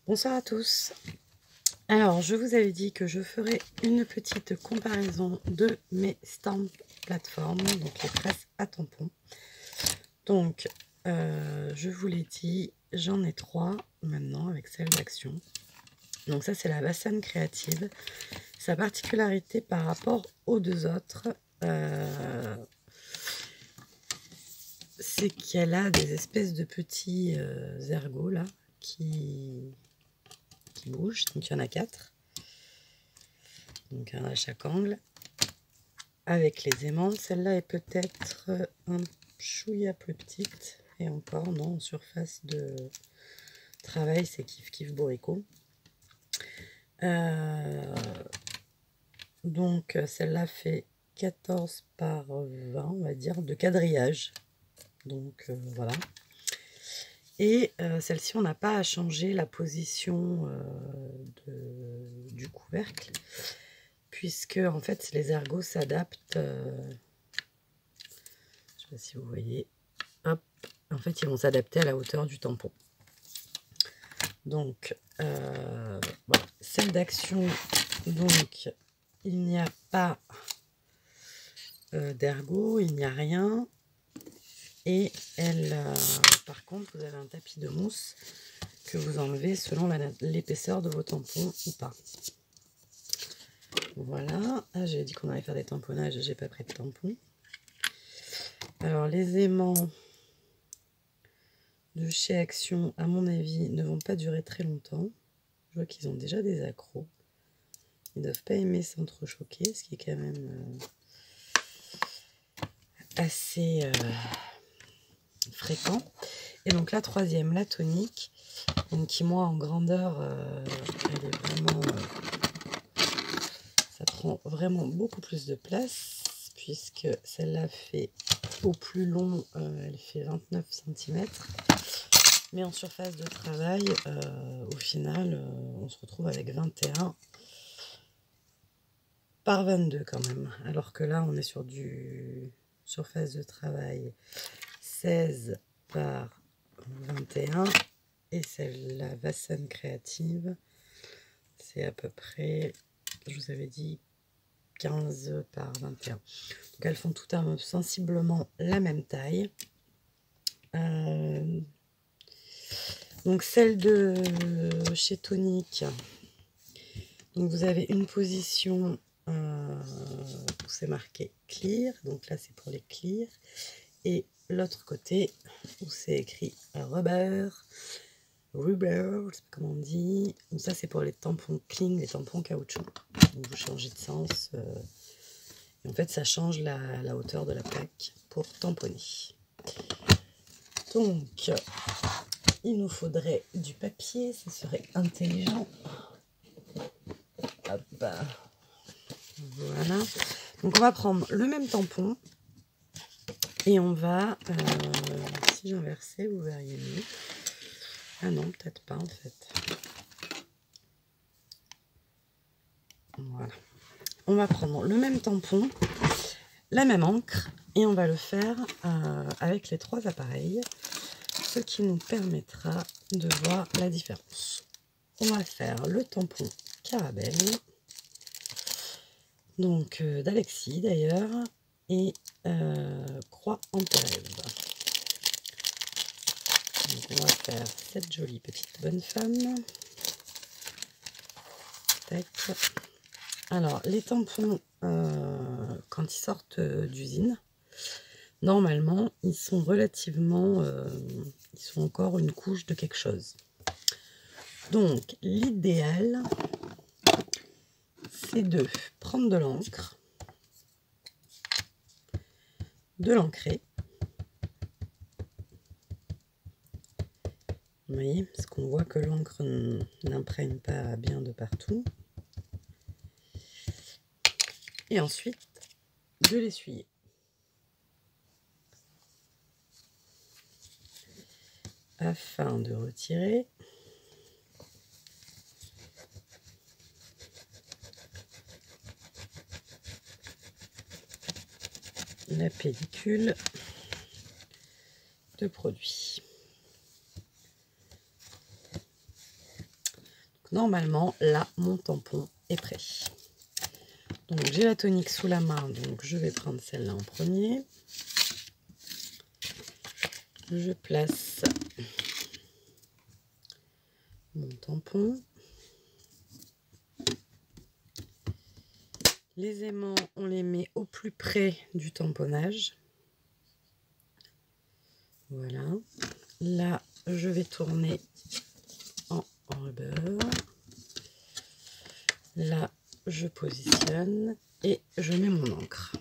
Bonsoir à tous. Alors, je vous avais dit que je ferais une petite comparaison de mes stamps plateformes, donc les presses à tampons. Donc, je vous l'ai dit, j'en ai 3 maintenant avec celle d'Action. Donc ça, c'est la Vassane Créative. Sa particularité par rapport aux deux autres, c'est qu'elle a des espèces de petits ergots là qui bougent. Donc il y en a 4. Donc un à chaque angle. Avec les aimants, celle-là est peut-être un chouïa plus petite. Et encore, non, en surface de travail, c'est kiff kiff bourricot. Donc celle-là fait 14 par 20, on va dire, de quadrillage. Donc voilà. Et celle-ci, on n'a pas à changer la position du couvercle, puisque en fait les ergots s'adaptent. Je sais pas si vous voyez. Hop, en fait, ils vont s'adapter à la hauteur du tampon. Donc, voilà. Celle d'Action, donc il n'y a pas d'ergot, il n'y a rien. Et elle, par contre, vous avez un tapis de mousse que vous enlevez selon l'épaisseur de vos tampons ou pas. Voilà. Ah, j'ai dit qu'on allait faire des tamponnages, j'ai pas pris de tampon. Alors, les aimants de chez Action, à mon avis, ne vont pas durer très longtemps. Je vois qu'ils ont déjà des accros. Ils ne doivent pas aimer s'entrechoquer, ce qui est quand même assez fréquent. Et donc la troisième, la tonique, donc qui moi en grandeur, elle est vraiment, ça prend vraiment beaucoup plus de place, puisque celle-là fait au plus long, elle fait 29 cm. Mais en surface de travail, au final, on se retrouve avec 21 par 22 quand même. Alors que là, on est sur du surface de travail 16 par 21. Et celle-là, Vassane Créative, c'est à peu près, je vous avais dit, 15 par 21. Donc elles font toutes sensiblement la même taille. Donc celle de chez Tonique, donc vous avez une position où c'est marqué clear, donc là c'est pour les clear, et l'autre côté où c'est écrit rubber, je sais pas comment on dit, donc ça c'est pour les tampons clean, les tampons caoutchouc. Donc vous changez de sens, et en fait ça change la hauteur de la plaque pour tamponner. Donc il nous faudrait du papier, ça serait intelligent. Hop. Voilà. Donc on va prendre le même tampon et on va, si j'inversais, vous verriez mieux. Ah non, peut-être pas en fait. Voilà. On va prendre le même tampon, la même encre, et on va le faire avec les 3 appareils, ce qui nous permettra de voir la différence. On va faire le tampon Caramel, donc d'Alexis d'ailleurs, et croix en Thérèse. Donc on va faire cette jolie petite bonne femme. Tac. Alors les tampons, quand ils sortent d'usine, normalement ils sont relativement, ils sont encore une couche de quelque chose. Donc l'idéal, c'est de prendre de l'encre, de l'ancrer. Vous voyez, parce qu'on voit que l'encre n'imprègne pas bien de partout. Et ensuite, de l'essuyer. Afin de retirer la pellicule de produit. Normalement, là, mon tampon est prêt. Donc, j'ai la tonique sous la main, donc je vais prendre celle-là en premier. Je place mon tampon. Les aimants, on les met au plus près du tamponnage. Voilà. Là, je vais tourner en rubber. Là, je positionne et je mets mon encre.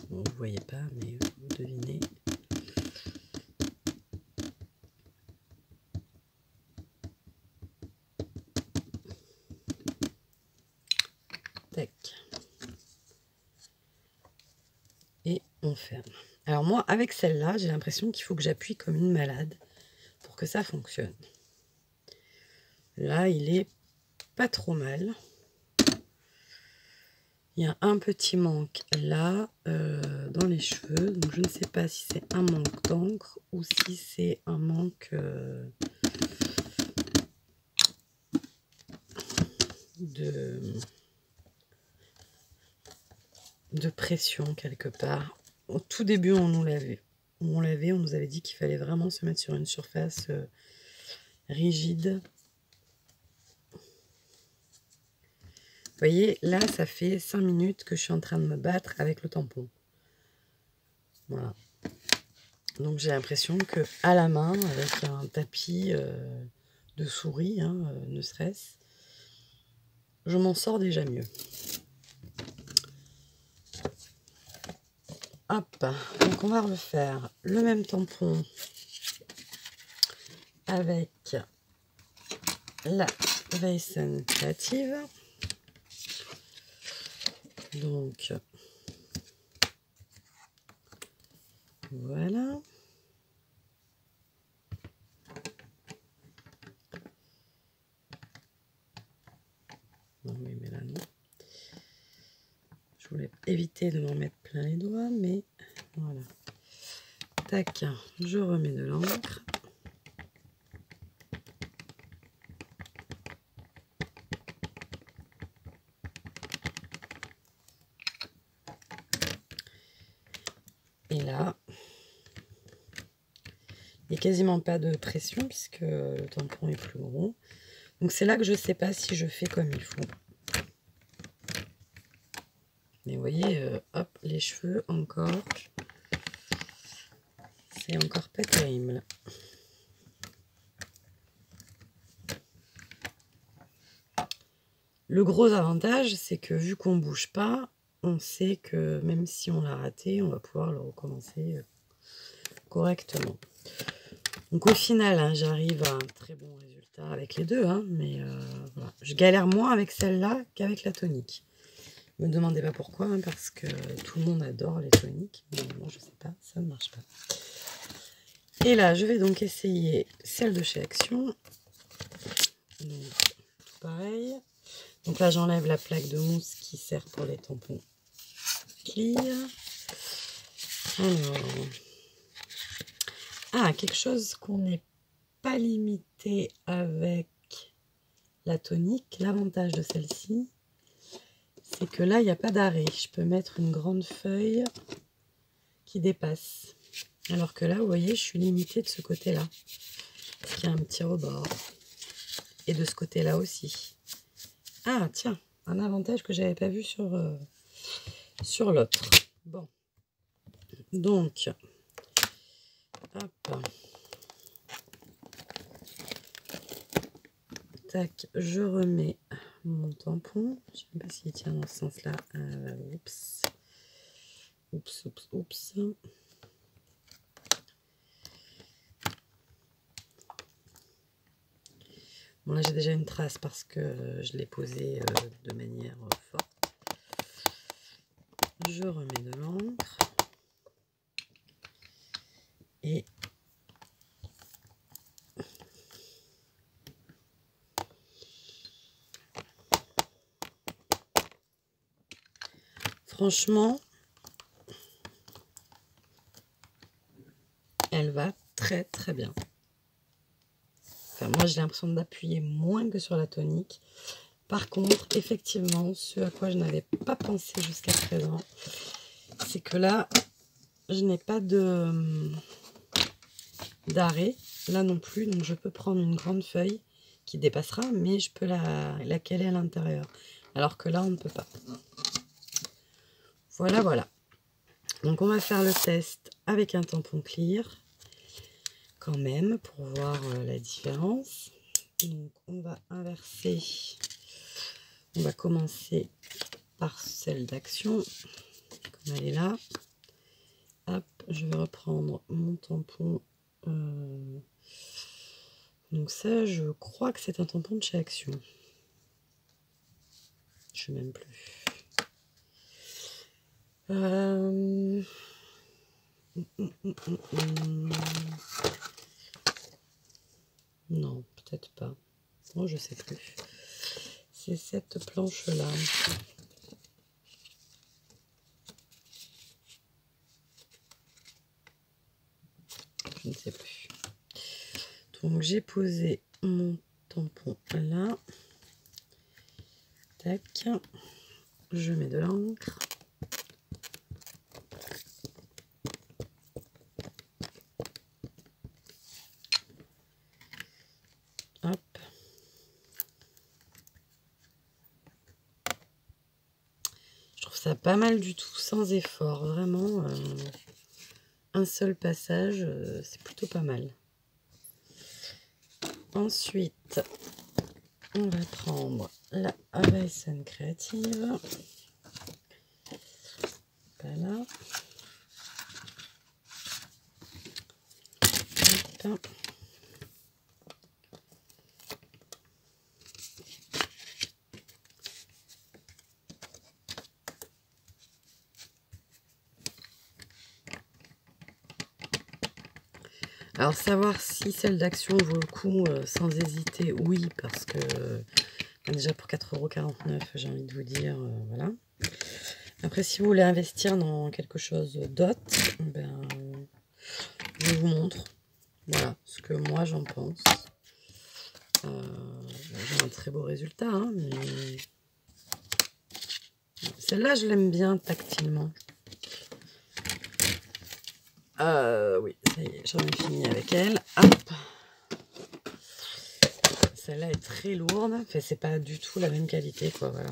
Bon, vous ne voyez pas, mais vous devinez. Tac. Et on ferme. Alors moi, avec celle-là, j'ai l'impression qu'il faut que j'appuie comme une malade pour que ça fonctionne. Là, il est pas trop mal. Il y a un petit manque là, dans les cheveux. Donc je ne sais pas si c'est un manque d'encre ou si c'est un manque de pression quelque part. Au tout début, on nous l'avait. On nous avait dit qu'il fallait vraiment se mettre sur une surface rigide. Vous voyez, là, ça fait 5 minutes que je suis en train de me battre avec le tampon. Voilà. Donc, j'ai l'impression que à la main, avec un tapis de souris, hein, ne serait-ce, je m'en sors déjà mieux. Hop, donc on va refaire le même tampon avec la Weissen Créative. Donc, voilà. Non, oui, mais là, non. Je voulais éviter de m'en mettre plein les doigts, mais voilà. Tac, je remets de l'encre. Et là, il n'y a quasiment pas de pression puisque le tampon est plus gros. Donc c'est là que je ne sais pas si je fais comme il faut. Mais vous voyez, hop, les cheveux encore. C'est encore pas terrible. Le gros avantage, c'est que vu qu'on ne bouge pas, on sait que même si on l'a raté, on va pouvoir le recommencer correctement. Donc au final, hein, j'arrive à un très bon résultat avec les deux, hein, mais voilà. Je galère moins avec celle-là qu'avec la tonique. Ne me demandez pas pourquoi, hein, parce que tout le monde adore les toniques, mais moi je sais pas, ça ne marche pas. Et là, je vais donc essayer celle de chez Action. Donc, tout pareil. Donc là, j'enlève la plaque de mousse qui sert pour les tampons clear. Alors, quelque chose qu'on n'est pas limité avec la tonique. L'avantage de celle-ci, c'est que là, il n'y a pas d'arrêt. Je peux mettre une grande feuille qui dépasse. Alors que là, vous voyez, je suis limitée de ce côté-là. Il y a un petit rebord. Et de ce côté-là aussi. Ah, tiens, un avantage que je n'avais pas vu sur l'autre. Bon. Donc, hop. Tac, je remets mon tampon. Je ne sais pas s'il tient dans ce sens-là. Oups. Oups, oups, oups. Bon, là, j'ai déjà une trace parce que je l'ai posé de manière forte. Je remets de l'encre. Et franchement, elle va très très bien. Enfin, moi j'ai l'impression d'appuyer moins que sur la tonique. Par contre, effectivement, ce à quoi je n'avais pas pensé jusqu'à présent, c'est que là, je n'ai pas d'arrêt, là non plus, donc je peux prendre une grande feuille qui dépassera, mais je peux la caler à l'intérieur, alors que là, on ne peut pas. Voilà, voilà. Donc, on va faire le test avec un tampon clear, quand même, pour voir la différence. Donc, on va inverser. On va commencer par celle d'action, comme elle est là. Hop, je vais reprendre mon tampon. Donc ça, je crois que c'est un tampon de chez Action. Je sais même plus. Non, peut-être pas. Oh, je sais plus. C'est cette planche-là. Je ne sais plus. Donc j'ai posé mon tampon là. Tac. Je mets de l'encre. Hop. Je trouve ça pas mal du tout, sans effort. Vraiment, un seul passage, c'est plutôt pas mal. Ensuite, on va prendre la Avicenne Créative. Voilà. Hop. Alors, savoir si celle d'Action vaut le coup, sans hésiter, oui, parce que déjà pour 4,49 €, j'ai envie de vous dire, voilà. Après, si vous voulez investir dans quelque chose d'autre, ben, je vous montre, voilà, ce que moi j'en pense. J'ai un très beau résultat, hein, mais celle-là, je l'aime bien tactilement. Oui, ça y est, j'en ai fini avec elle. Hop. Celle-là est très lourde. Enfin, c'est pas du tout la même qualité, quoi. Voilà.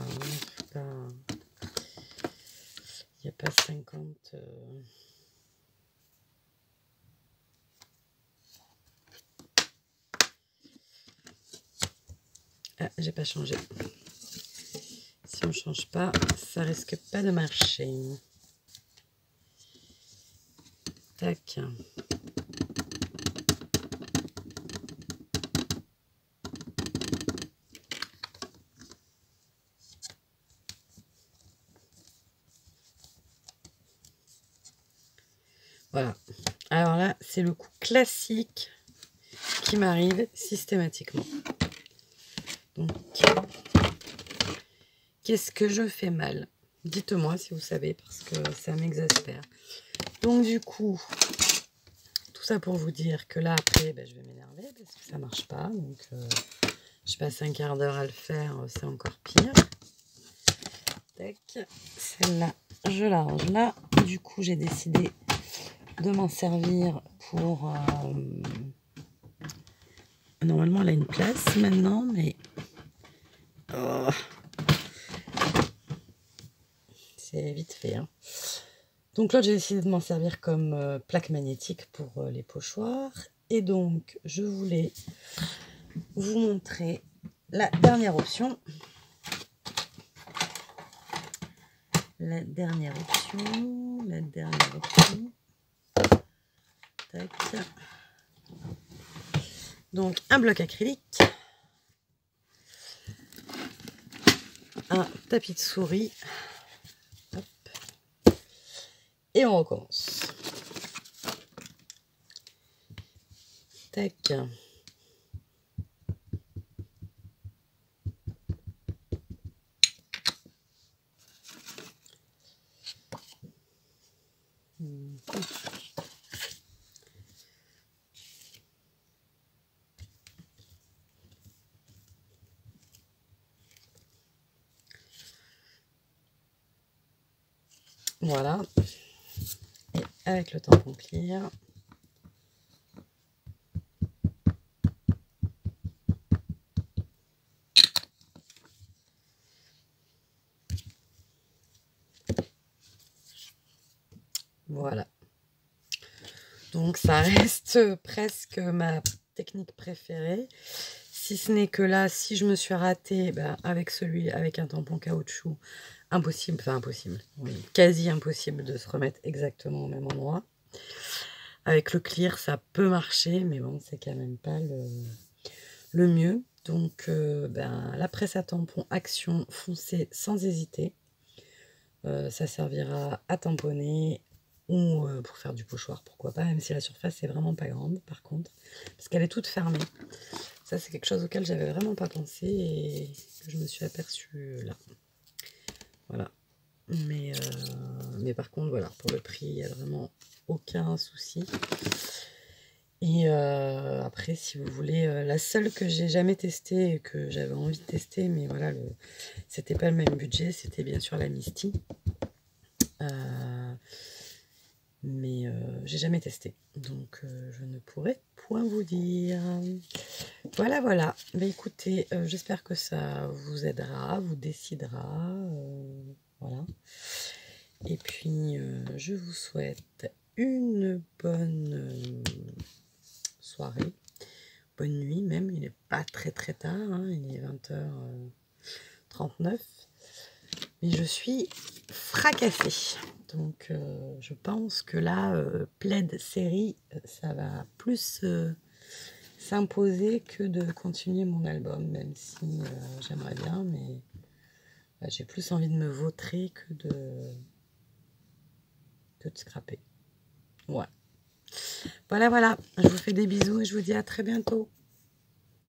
Il n'y a pas 50... Ah, j'ai pas changé. Si on change pas, ça risque pas de marcher. Tac. Voilà. Alors là, c'est le coup classique qui m'arrive systématiquement. Donc, qu'est-ce que je fais mal? Dites-moi si vous savez, parce que ça m'exaspère. Donc du coup, tout ça pour vous dire que là, après, ben, je vais m'énerver parce que ça marche pas. Donc, je passe un quart d'heure à le faire, c'est encore pire. Tac. Celle-là, je la range là. Du coup, j'ai décidé de m'en servir pour... Normalement, elle a une place maintenant, mais... Oh. C'est vite fait, hein. Donc là, j'ai décidé de m'en servir comme plaque magnétique pour les pochoirs. Et donc, je voulais vous montrer la dernière option. La dernière option. Tac. Donc, un bloc acrylique. Un tapis de souris. Hop. Et on recommence. Tac. Voilà. Et avec le tampon clear. Voilà. Donc ça reste presque ma technique préférée. Si ce n'est que là, si je me suis ratée avec avec un tampon caoutchouc, impossible, enfin impossible, oui, quasi impossible de se remettre exactement au même endroit. Avec le clear, ça peut marcher, mais bon, c'est quand même pas le mieux. Donc la presse à tampon Action, foncez sans hésiter. Ça servira à tamponner ou pour faire du pochoir, pourquoi pas, même si la surface est vraiment pas grande par contre, parce qu'elle est toute fermée. Ça, c'est quelque chose auquel j'avais vraiment pas pensé et que je me suis aperçue là. Voilà. Mais par contre, voilà, pour le prix, il n'y a vraiment aucun souci. Et après, si vous voulez, la seule que j'ai jamais testée et que j'avais envie de tester, mais voilà, c'était pas le même budget, c'était bien sûr la Misty. Mais j'ai jamais testé, donc je ne pourrais point vous dire. Voilà, voilà. Mais écoutez, j'espère que ça vous aidera, vous décidera. Voilà. Et puis, je vous souhaite une bonne soirée, bonne nuit même. Il n'est pas très très tard, hein, il est 20h39. Mais je suis fracassée. Donc, je pense que là, plaid série, ça va plus s'imposer que de continuer mon album, même si j'aimerais bien, mais j'ai plus envie de me vautrer que de scraper. Ouais. Voilà, voilà. Je vous fais des bisous et je vous dis à très bientôt.